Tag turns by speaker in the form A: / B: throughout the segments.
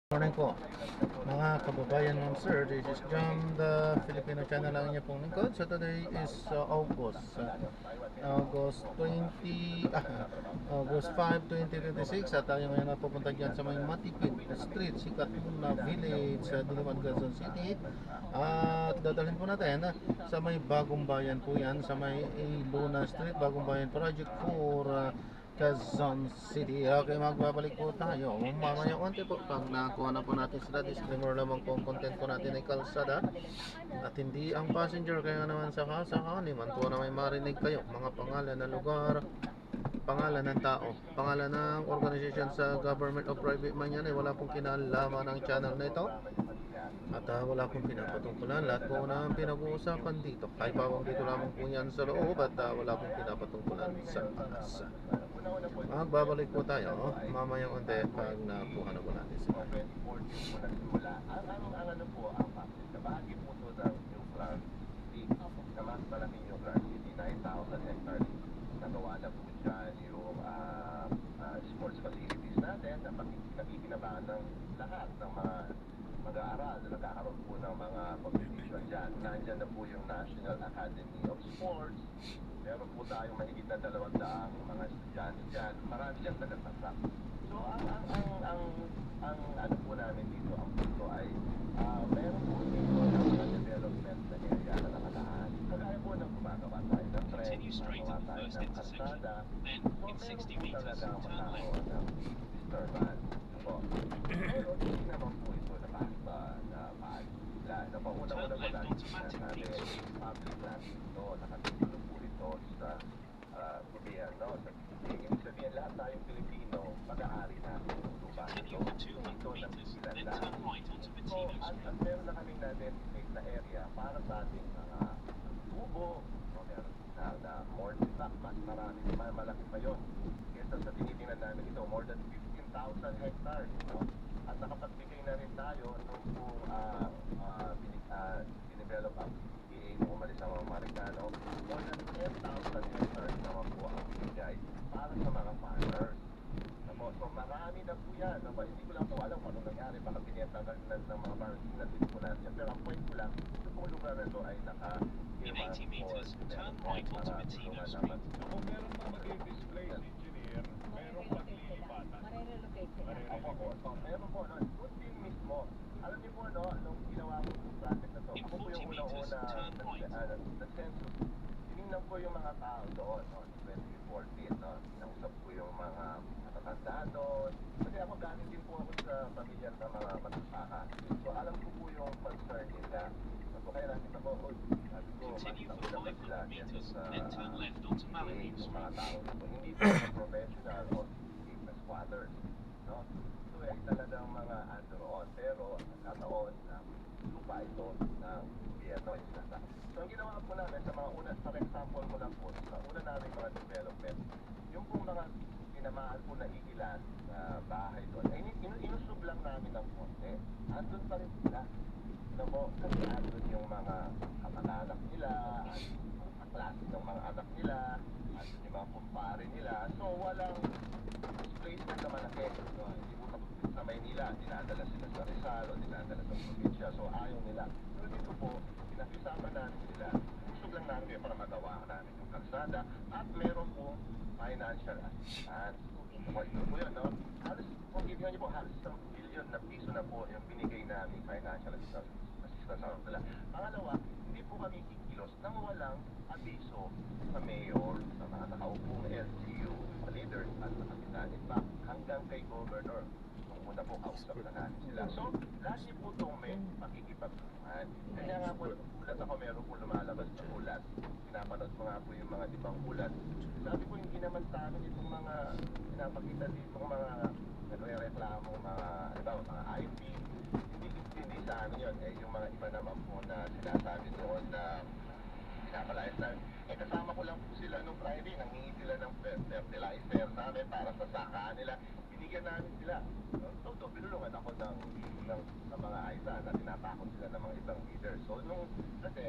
A: Morning po, mga kababayan, ma'am sir. This is Jam, the Filipino channel lang niya pong lingkod. So today is August 20, August 5, 2026. At tayo ngayon napupunta dyan sa may Matipid Street, sikat na village sa Diliman, Quezon City. At dadalhin po natin sa may Bagong Bayan po yan, sa may Luna Street, Bagong Bayan Project for Quezon City. Okay, magbabalik po tayo mamaya konti po pag nakuha na po natin sila. Disclaimer lamang po ang content po natin ay kalsada at hindi ang passenger, kaya naman sa kasakaliman po na may marinig kayo mga pangalan ng lugar, pangalan ng tao, pangalan ng organization sa government o private man yan, ay wala pong kinalaman ng channel na ito. At wala pong pinapatungkulan. Lahat po na ang pinag-uusapan dito ay pawang dito lamang po yan sa loob. At wala pong pinapatungkulan sa taas. Magbabalik po tayo mamayang unti pag nakuha na po natin sila.
B: Ang ano po, ang bahagi po ito ng New Clark City, na mas malaking New Clark City, 9,000 hectares. Nagawa na po dyan yung sports facilities natin na nakikinabangan ng lahat ng mga mag-aaral na nagkakaroon po ng mga competition dyan. Nandyan na po yung National Academy of Sports. Meron po tayong mahigit na 200 mga estudyante dyan. Marami dyan taga-tatak. So, ang ano po namin dito, ang punto ay meron po dito ng mga development na area na nakalaan. Kagaya po ng gumagawa tayo ng tren, gumagawa tayo ng kalsada. So, meron po talaga magkakaroon ng disturbance. So, pero hindi naman po ito na napauna-una po natin sinasabi public natin ito, nakatulong po ito sa gobyerno. Ibig sabihin, lahat tayong Pilipino, mag-aari natin ng lupa ito. Ito nagsigilan lang. So, at meron na kaming na-dedicate na area para sa ating mga tubo. So, meron na more than that, mas marami, malaki pa yun. Kesa sa tinitingnan namin ito, more than 15,000 hectares. No? At nakapagbigay na rin tayo nung dinevelop ang PTA nung umalis ang mga Marikano. More than 10,000 hectares naman po ang binigay para sa mga farmers. So marami na po yan. Hindi ko lang po alam kung anong nangyari. Baka binenta ng mga farmers na po natin. Pero ang point ko lang, ito pong lugar na ito ay
C: In 80 meters, turn right onto Matino Street.
D: Kung meron pa mag-display engineer, merong paglilipatan.
E: Marerelocate sila.
B: So, meron po, doon din mismo. Alam niyo po, nung ginawa ko yung project na to, ako po yung unang-una na-census. Tinignan ko yung mga tao doon, 2014, Kinausap ko yung mga matatanda doon. Kasi ako galing din po ako sa pamilya ng mga matataka. So, alam ko po yung concern nila. So, kaya natin ako, sabi ko,
C: Continue for 500 meters, then turn left onto Malamute
B: yung mga
C: Street.
B: tao dito. Hindi po mga professional o squatters. No? So, ay talagang mga androon. Pero, nagkataon na lupa ito ng gobyerno. So, ang ginawa po namin sa mga una, for example mo lang po, sa una namin mga development, yung pong mga tinamaan po na iilan na bahay doon, ay inusog lang namin ng konti. Andun pa rin sila. No, kasi andun yung mga kamag-anak nila, ang kaklase ng mga anak nila, andun yung mga kumpare nila. So, walang displacement na malaki. No? Hindi mo kapag sa Maynila, dinadala sila sa Rizal o dinadala sa probinsya. So, ayaw nila. Pero dito po, pinag-usapan namin sila. Usog lang namin kayo para magawa namin yung kalsada. At meron po financial assistance. So, ito po yun, no? Halos, kung bibigyan niyo po, halos 1 billion na piso na po yung binigay namin financial assistance sa kanila. Pangalawa, hindi po kami kikilos nang walang abiso sa mayor, sa mga nakaupong LGU, sa leaders at sa kapitanin pa, hanggang kay governor. Nung una po, kausap na natin sila. So, lagi po itong may pakikipagtulungan. Kaya nga po, ulat ako, meron po lumalabas na ulat. Pinapanood ko nga po yung mga ibang ulat. Sabi ko, hindi naman sa amin itong mga pinapakita dito, mga nagre-reklamo, mga IP, hindi sa amin yun. Yung mga iba naman po na sinasabi doon na pinapalayas na. Kasama ko lang po sila nung Friday, nangingi sila ng fertilizer namin para sa saka nila. Binigyan namin sila. So, binulungan ako ng mga AISA na tinatakot sila ng mga ibang leaders. So, kasi,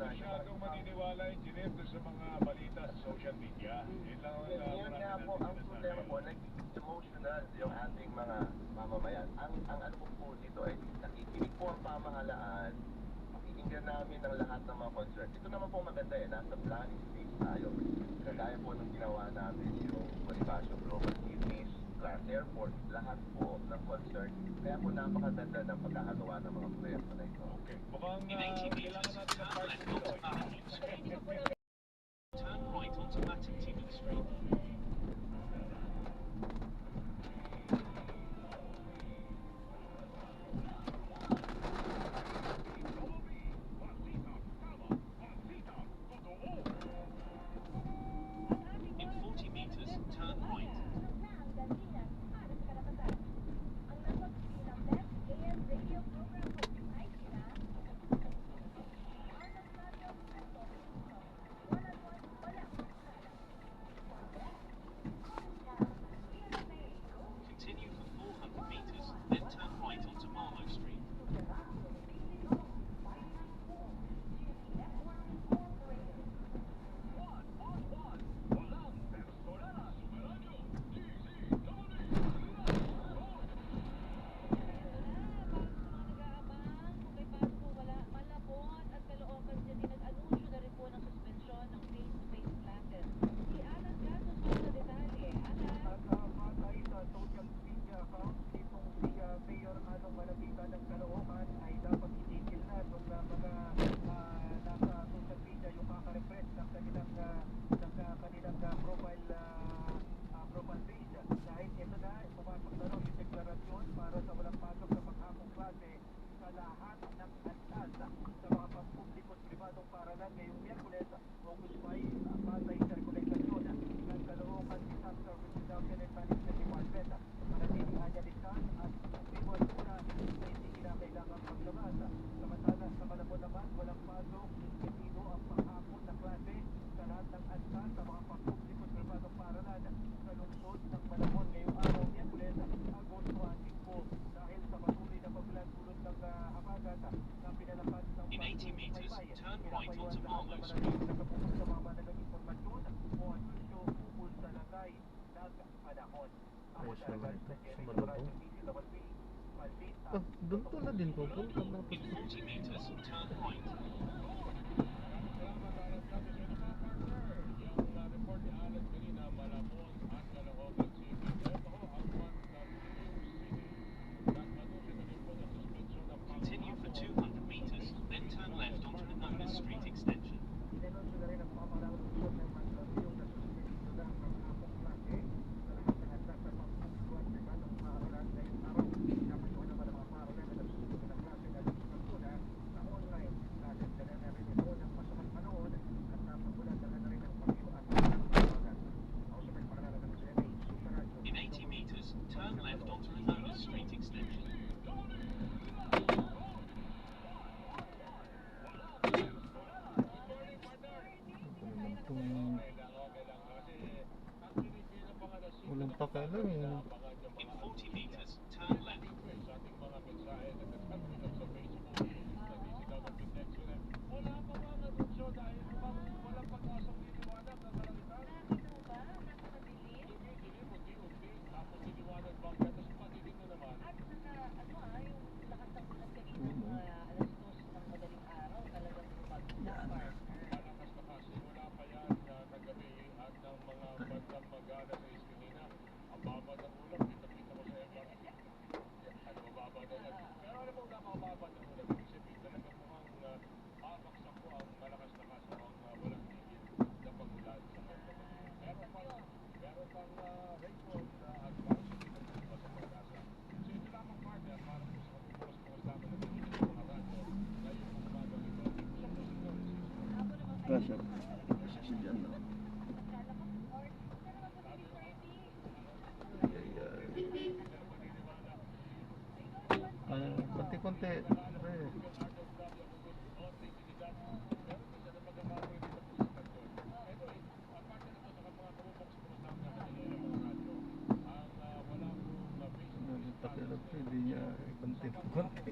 D: Masyadong maniniwala engineer doon sa mga balita sa social media. Yun lang
B: yun nga po, ang problema po, nag-emotional yung ating mga mamamayan. Ang naman po maganda eh, nasa planning stage tayo. Kagaya po ng ginawa namin yung Bonifacio Global Cities, Clark Airport, lahat po ng concern. Kaya po napakaganda ng pagkakagawa ng mga proyekto na ito.
D: Okay. Mukhang
C: In 80
D: kailangan
C: meters,
D: natin ng
C: turn
D: parts
C: left
D: dito.
C: onto Matic Street. Turn right onto Matic Street. In 40 meters, turn right. Continue for 400 meters, then turn right onto Marlow Street.
B: Patay sa social media account, itong si Mayor Anong Malapitan ng Caloocan ay dapat itigil na nung mga nasa social media yung kaka-refresh ng kanilang profile page. Dahil ito na, pumasok na rin yung deklarasyon para sa walang pasok sa paghapong klase sa lahat ng antas sa mga pampublikos pribadong paaralan ngayong Miyerkules, August 5, patay sa regulasyon ng Caloocan Disaster Reduction and Management Department. Manatiling anyalisan at iwan muna na hindi kinakailangang maglabas. Samantala sa Malabon naman, walang pasok, destino ang paghapon na klase sa lahat ng antas sa mga pampublikos pribadong paaralan sa lungsod ng Malabon ngayong araw Miyerkules, Agosto 5 dahil sa patuloy na pagbulan dulot ng habagat na pinalakas ng
C: In 80 meters, turn right onto Marlow
B: Street.
C: Street.
B: Nakapupos sa mga managang informasyon o anunsyo ukol sa lagay ng panahon. Ako
A: Ayos
B: talaga
A: naman ito,
B: sa
A: sa
B: Jerry
A: Malabon.
B: Lorenzo, Balita.
A: Ah, doon to na din pupunta na.
C: In 40 meters, turn right.
D: Salamat, Alan Gato, sa mga partner. Yung report ni Alan kanina, Malabon at Caloocan City. Ito ho ang one na City. Nagmanusin na rin po ng suspension ng
C: Continue for 200 meters, then turn left onto the Nolan Street extension.
B: Inanunsyo na rin ang pamahalang lungsod ng Mandaluyong na suspendisyo na ang panghapong klase sa lahat ng antas sa pampubliko at pribadong paaralan ngayong araw. Pinapayuhan naman ang mga paaralan na nagsusunod ng klase na nagsusunod sa online classes. Dala na rin ito ng masamang panahon at napagulat na rin ang pagyo at pagkakas. Ako sa may paaralan ng GMA, Super Radio.
C: In 80 meters, turn left onto the Nolan Street extension.
A: Walang pakialam eh.
C: In 40 meters, turn left.
D: sa ating mga mensahe na nagsasabi sa Facebook na DCW Connection. Wala pa ba nanunsyo dahil bang walang pag-asang niliwanag na kalangitan? Dilim, unti-unti, tapos niliwanag bang tapos patilim na naman. Malakas na kasi wala pa yan na nagabi at ng mga bandang magana sa Eskinina. Ang baba ng ulam, kita-kita ko sa MRT. Ano mababa na yan. Pero alam mo na mababa ng ulam. Ibig sabihin talaga mukhang babaksak po ang malakas na kaso ang walang tigil na pagulan sa kanya. Meron pang rainfall at parang sumitan sa iba sa pag-asa. So ito lamang partner para po sa kapupulas-pulas naman na dito sa mga radyo na yung umagang ito. Gusto po sa
A: Pressure. Kasi dyan na. Konti-konti. Eh. Pakialam ko, hindi niya konti-konti.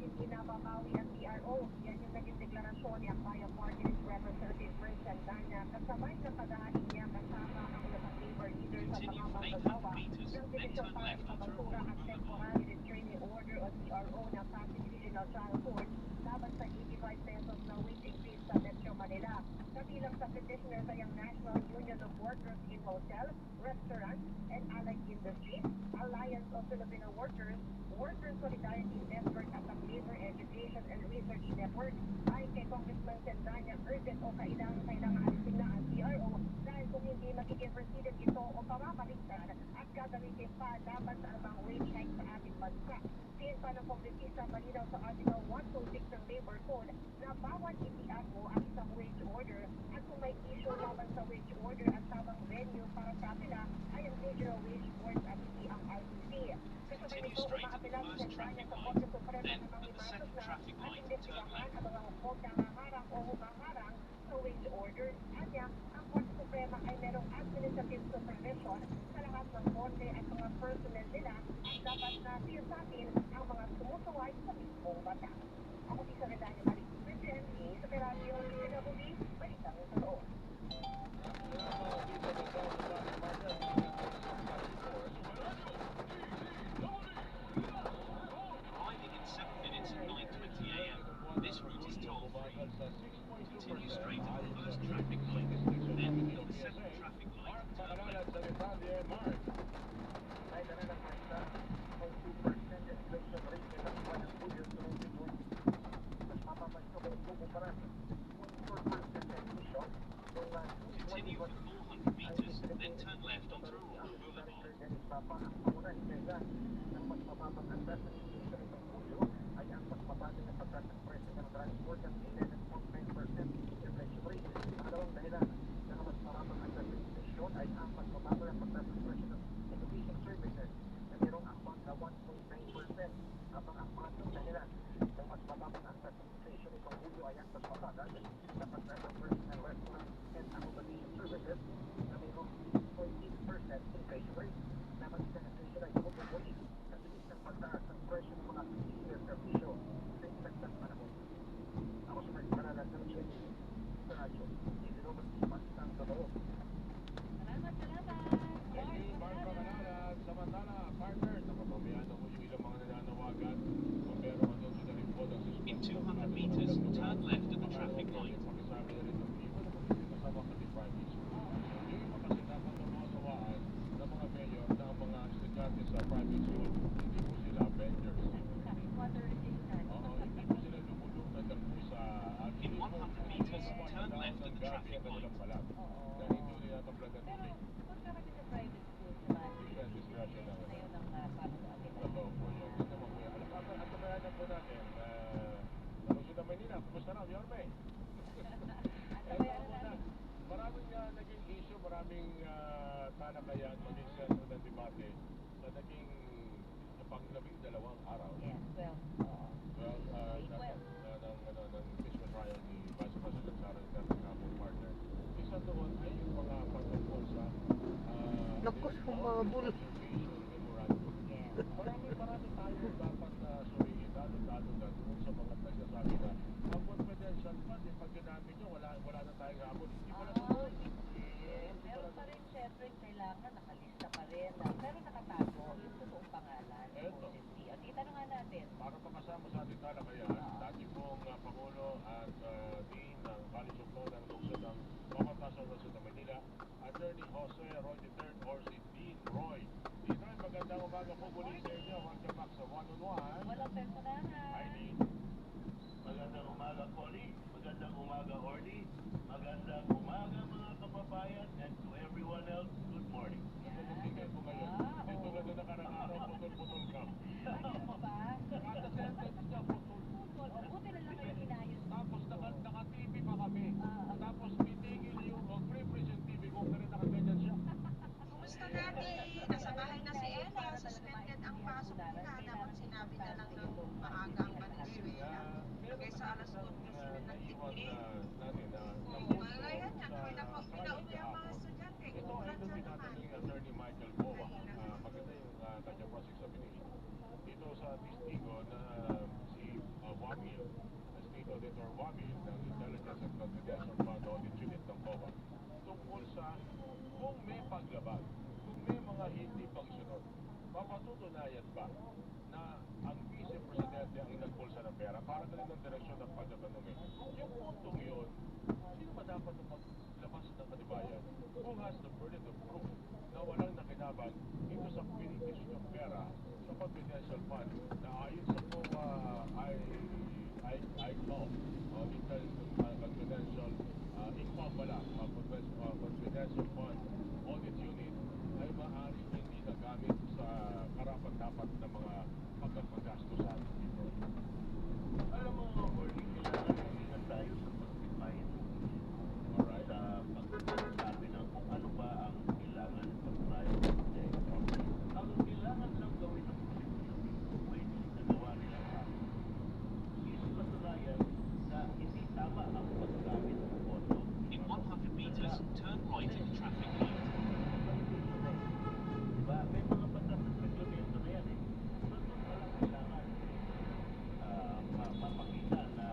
E: hindi nababawi ang PRO. Yan yung naging deklarasyon ni Akbaya Party List Representative Prince Saldana kasabay sa paghahain niya kasama ang ilang labor leader sa
C: Continue for
E: pangangagawa
C: 800 meters,
E: ng
C: then
E: Division
C: turn
E: para
C: left onto
E: ipabasura ang
C: Rural Boulevard.
E: Temporary Restraining Order o TRO ng Pasig Regional Trial Court laban sa 85 pesos na wage increase sa Metro Manila. Kabilang sa petitioners ay ang National Union of Workers in Hotel, Restaurant, and Allied Industries, Alliance of Filipino Workers, Workers Solidarity Network at ang Labor Education and Research Network. Ay kay Congressman Saldana, urgent o kailangan alisin na ang TRO dahil kung hindi magiging proceeded ito o pamamaligtad at gagamitin pa laban sa anumang wage hike sa ating bansa. Sin pa ng kongresista malinaw sa Article 126 ng Labor Code na bawat itiak mo ang isang wage order at kung may issue laban sa wage order at tamang venue para sa apela ay ang Regional Wage Board at hindi ang RTC. Kasabay
C: Continue
E: nito,
C: straight at the
E: umaapela si
C: first
E: Saldana
C: traffic
E: sa
C: light,
E: Korte Suprema
C: then
E: na
C: at the
E: mangibasos
C: second
E: na
C: traffic
E: at
C: light, turn
E: investigahan
C: left.
E: ang mga hukom na haharang o humaharang sa wage order. Anya, ang Korte Suprema ay merong administrative supervision sa lahat ng korte at mga personnel nila at dapat na siyasatin ang mga sumusuway sa mismong batas. Ako si Saldana Marie, sa GMA, sa Radyo, Sinabuhi, Balitang Totoo.
C: Arriving in 7 minutes at 9:20 a.m. This route is toll-free. Continue straight at the first traffic light, then at the second traffic light, turn left.
B: Ay, na ng Marta, 0.2% inflation rate ng buwan ng Hulyo 2020. Mas mapapag ito kung kukumpara sa 0.4% inflation noong
C: Continue for 400 meters, then turn left onto Rural Boulevard.
B: Papa, ang pangunan kaya ng mas mababang antas ng inflation itong Hulyo ay ang mas mababa na pagtas ng presyo ng transport ng 11.9% inflation rate. Pangalawang dahilan ng mas mababang antas ng inflation ay ang mas mababa na pagtas ng presyo ng education services na mayroong akbang na 1.9%. Habang ang pangatlong dahilan ng mas mababang antas ng inflation itong Hulyo ay ang mas mabagal na pagtas ng personal restaurant and accommodation services na mayroong 6.8% inflation rate. Naman sa inflation ay tumutuloy sa bilis ng pagtaas ng presyo ng mga senior servisyo sa isang panahon. Ako si Mark Paralan ng GMA sa radyo. Hindi naman si Mansang Totoo.
E: Salamat.
D: Thank you, Mark Pangalanan. Samantala, partner, napapabayaan na mo yung ilang mga nananawagan kung meron man doon sila rin po ng
C: In 200 meters, turn left at the traffic light.
D: pakisabi na rin ng people na kung sino sa mga private school. Yung iba kasi dapat na mga sawaan ng mga mayor na ang mga estudyante sa private school, hindi po sila vendors.
E: Water resistant.
D: Oo, hindi po sila lumulungan lang po sa
C: In 100 meters, turn left at the traffic light.
D: Dahil hindi nila tablag ang tubig.
E: Kung ka kasi sa private school, diba?
D: Different discretion lang.
E: Na yun ang paano sa akin.
D: Totoo po yun. Yun naman po yun. Alam naman, at kabayan na po natin, Lungsod ng Maynila, kumusta na, Yorme? Maraming naging issue, maraming talakayan, maging sentro ng debate na naging pang-12 araw.
E: Yes, well,
D: Well, ng impeachment trial ni Vice President Sara Duterte partner. Isa doon ay yung mga pagtungkol sa
A: Naku, humabol.
D: observation memorandum. Marami tayo dapat suriin, lalo na doon sa mga nagsasabi na ang confidential fund, pag ginamit nyo, wala na tayong habol. Hindi mo na doon.
E: meron pa rin, syempre, kailangan nakalista pa rin. Pero nakatago yung totoong pangalan.
D: Eto.
E: At itanong nga natin.
D: Para makasama sa ating talakayan, dati pong Pangulo at Dean ng College of Law ng Lungsod ng Pamatasan ng Lungsod ng Manila, Attorney Jose Roy III or si Dean Roy. Dean Roy, magandang umaga po muli sa inyo. Welcome back sa one-on-one.
E: Walang personahan.
D: Hi, Dean.
F: Magandang umaga, Collie. Magandang umaga, Orly. Magandang umaga, mga kababayan. And to everyone else, good morning.
D: Tingnan po ngayon. Hindi tulad na nakarang araw, putol-putol ka.
E: Ayun mo ba?
D: Kada sentence ka, putol-putol.
E: Buti na lang kayo inayos.
D: Tapos naka-TV pa kami. Tapos pitigil yung Free Prison TV kung na rin nakaganyan siya.
G: Kumusta natin? Nasa bahay na si Ella, suspended ang pasok nila. Dapat sinabi na lang ng maaga ang Venezuela. Kaya sa alas 8 sila
D: naiwan
G: nagtitigil.
D: natin na
G: Ngayon yan, pinauwi ang mga estudyante.
D: ito ay
G: Umulan sa
D: nung
G: naman.
D: ni Attorney Michael Boa. Maganda yung kanyang cross-examination. Dito sa testigo na si ng direksyon ng pagkakanumin. Yung puntong yun, sino ba dapat na maglabas ng katibayan? Who has the burden of proof na walang nakinabang dito sa pinigis ng pera sa confidential fund na ayon sa COA ICOM, confidential ICOM pala, confidential fund audit unit ay maaaring hindi nagamit sa karapat-dapat na mga pagkagastusan dito.
F: Alam mo, Orly, kailangan ingat tayo sa pag-define.
D: Alright?
F: Sa pagsasabi ng kung ano ba ang kailangan pag-prioritize. Ang kailangan lang gawin ng Pilipinas, which nagawa nila is patunayan na hindi tama ang paggamit ng pondo.
C: In 100 meters, turn right at the traffic light.
F: Diba? May mga batas at reglamento na yan eh. So, doon palang kailangan mapakita na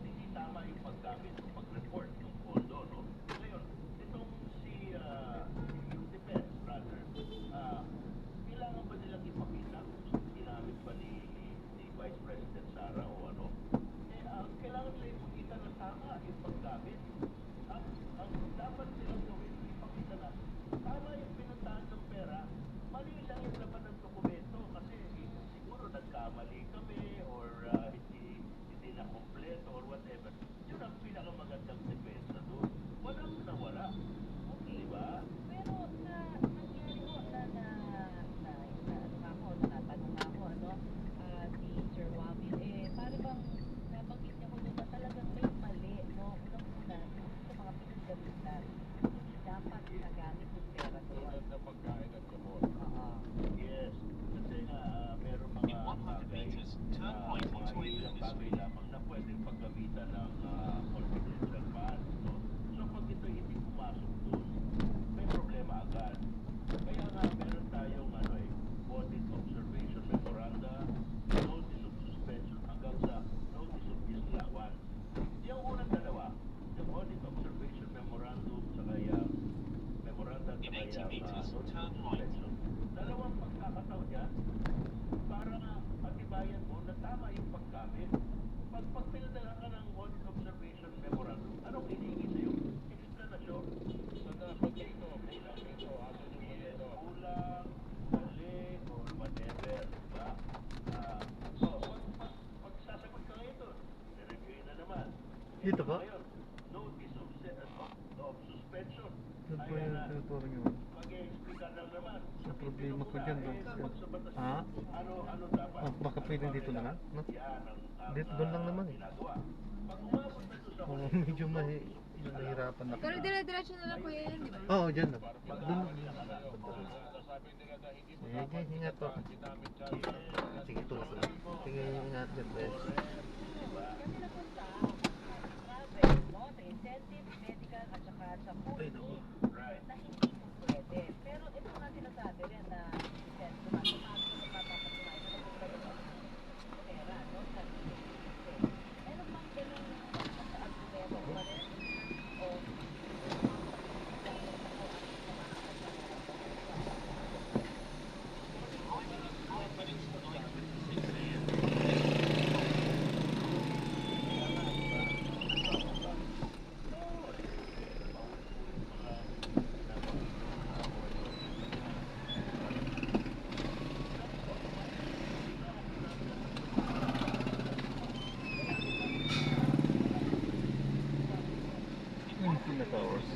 F: hindi tama yung paggamit o pag-report ng pondo, no? Ngayon, itong yung defense, rather, kailangan ba nilang ipakita kung ginamit ba ni Vice President Sara o ano? Kailangan nila ipakita na tama yung paggamit. Ang dapat nilang gawin, ipakita na tama yung pinuntahan ng pera, mali lang yung laman ng dokumento kasi siguro nagkamali kami or hindi na kompleto or whatever. Yun ang pinakamagandang depensa doon. Walang nawala. Di ba?
E: Pero nangyari ko natanong ako, ano, si Sir Wamil, para bang nabanggit niya ko doon na talagang may mali, no? Unang-una, sa mga pinagdamitan, hindi dapat nagamit yung pera doon.
D: Tulad ng pagkain at gamot.
F: Yes. Kasi nga, meron
C: In
F: mga
C: 100 meters, turn right
F: mga
C: onto
F: ilang
C: Illumis
F: bagay
C: Street.
F: lamang na pwedeng paggamitan ng confidential funds. No? So, pag ito hindi pumasok doon, may problema agad. Kaya nga, meron tayong audit observation memoranda, notice of suspension hanggang sa notice of disallowance. Yung unang dalawa, yung audit observation memorandum sa kaya memoranda sa
C: In 80
F: kaya
C: meters,
F: notice of
C: turn right.
F: suspension. Dalawang pagkakataon yan para patibayan mo na tama yung paggamit. Pag pinadala ka ng audit observation memorandum, anong hinihingi sa'yo? Explanation.
D: So dapat dito, aso yung
F: Yes,
D: dito.
F: kulang, mali, or whatever, diba? So, pag sasagot ka ngayon doon, i-review na naman.
A: Dito ba?
F: Ngayon, notice of suspension.
A: Doon po
F: Ayan
A: yung
F: na.
A: tinuturo niyo.
F: Mag-i-explica lang naman.
A: Ang problema ko dyan,
F: Bukod sa batas
A: Ah?
F: ano dapat?
A: Baka pwedeng dito na lang, no?
F: Yan ang
A: Dito, doon lang naman eh.
F: ginagawa. Pag umabot na doon sa huli,
A: Medyo nahirapan na.
H: Pero dire-diretso na lang kuya yan, di ba?
A: Oo, dyan na. Doon.
D: Sabi nila na hindi mo
A: Sige, ingat po.
D: ginamit dyan.
A: Sige, tulak lang. Sige, ingat dyan, Bes.
E: Kasi napunta travel, no? Sa incentive, medical, at saka sa food.
A: Ay, naku.
E: Na hindi po pwede. Pero ito nga sinasabi rin na incentive, napapatunayan na nagpunta sa pera, no? Sa meron bang ganun sa argumento pa rin? O
A: Pinaka-hours.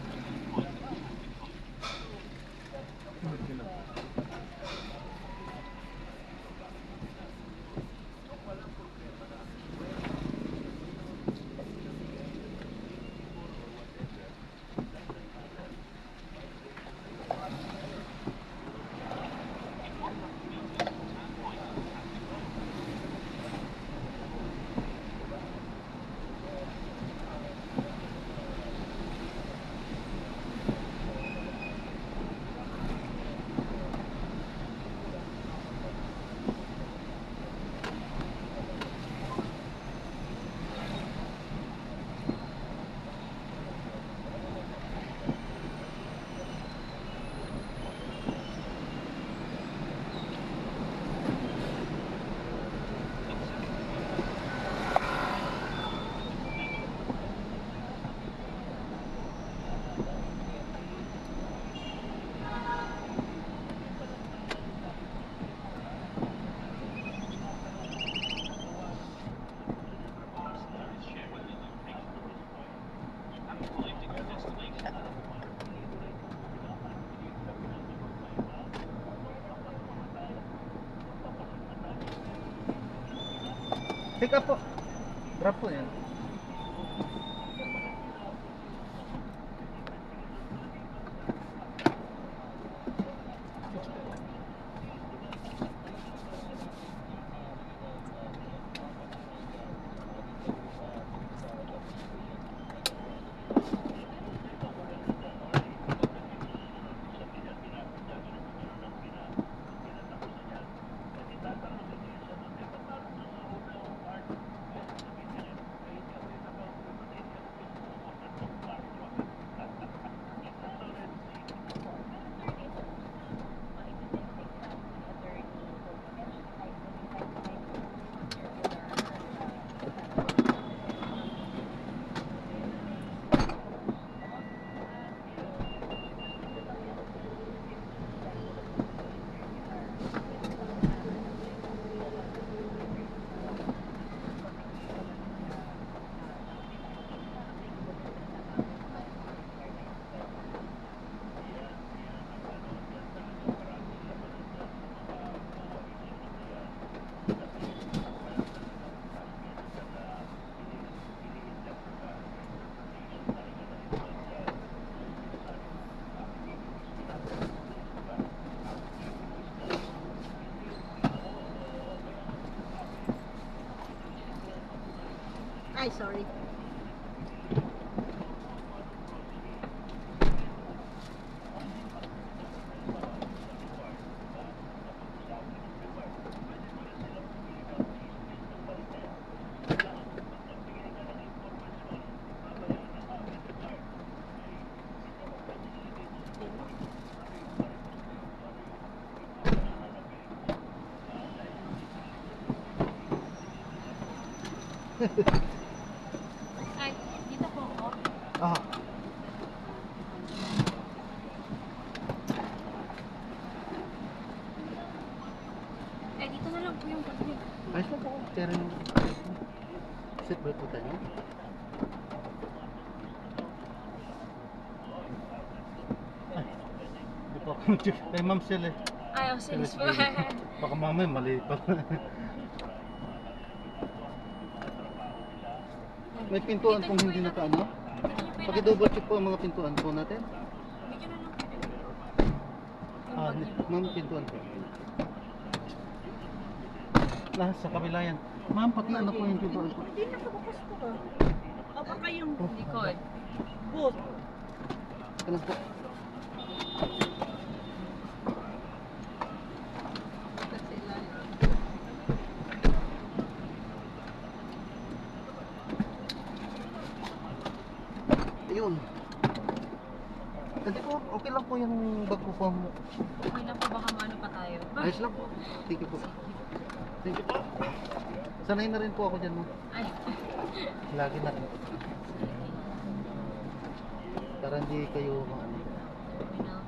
A: Pick up po. Drop po yan.
G: Ay, sorry.
H: Ay, dito po ako.
A: Ah.
H: Eh, dito na lang po yung pagkain.
A: Ayos lang po. Pero yung seatbelt po tayo. Ay, hindi po ako mag-check. Kay Ma'am Sel eh.
H: Ay, oh, serious po.
A: Baka mamaya mali pa. May pintuan pong hindi nakaano. Paki-double check po ang mga pintuan po natin.
H: Medyo na lang po.
A: Ah, ma'am, pintuan po. Lahat sa kabila yan. Ma'am, pati ano po yung pintuan po.
G: Hindi nakabukas ko ba? O baka yung
H: Likod.
G: boot.
A: Ano po? Ayun. Hindi po, okay lang po yung bag ko po.
H: Okay lang po, baka maano pa tayo.
A: Ayos lang po. Thank you po. Thank you po. Sanay na rin po ako dyan mo.
H: Ay.
A: Lagi na rin. Para hindi kayo maano.
H: Terminal